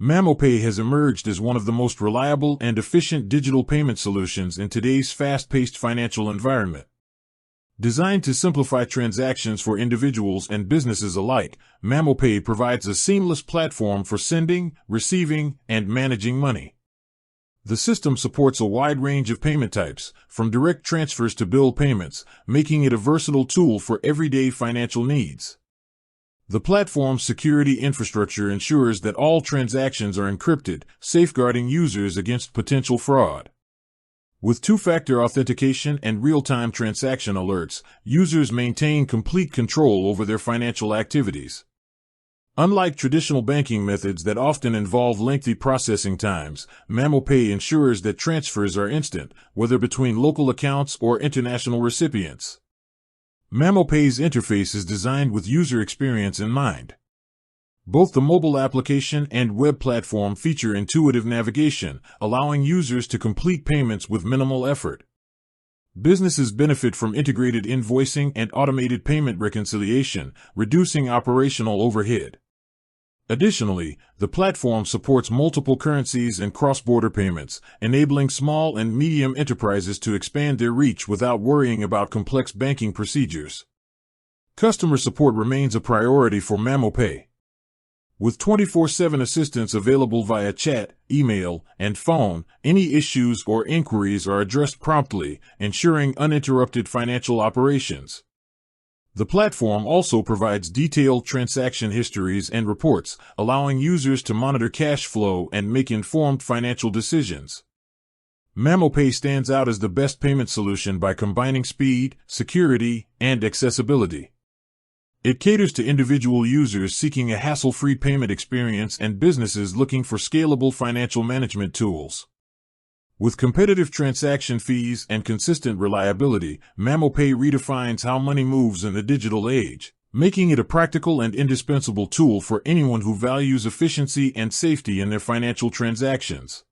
mamopay has emerged as one of the most reliable and efficient digital payment solutions in today's fast-paced financial environment. Designed to simplify transactions for individuals and businesses alike, mamopay provides a seamless platform for sending, receiving, and managing money. The system supports a wide range of payment types, from direct transfers to bill payments, making it a versatile tool for everyday financial needs. The platform's security infrastructure ensures that all transactions are encrypted, safeguarding users against potential fraud. With two-factor authentication and real-time transaction alerts, users maintain complete control over their financial activities. Unlike traditional banking methods that often involve lengthy processing times, mamopay ensures that transfers are instant, whether between local accounts or international recipients. mamopay's interface is designed with user experience in mind. Both the mobile application and web platform feature intuitive navigation, allowing users to complete payments with minimal effort. Businesses benefit from integrated invoicing and automated payment reconciliation, reducing operational overhead. Additionally, the platform supports multiple currencies and cross-border payments, enabling small and medium enterprises to expand their reach without worrying about complex banking procedures. Customer support remains a priority for mamopay. With 24/7 assistance available via chat, email, and phone, any issues or inquiries are addressed promptly, ensuring uninterrupted financial operations. The platform also provides detailed transaction histories and reports, allowing users to monitor cash flow and make informed financial decisions. mamopay stands out as the best payment solution by combining speed, security, and accessibility. It caters to individual users seeking a hassle-free payment experience and businesses looking for scalable financial management tools. With competitive transaction fees and consistent reliability, mamopay redefines how money moves in the digital age, making it a practical and indispensable tool for anyone who values efficiency and safety in their financial transactions.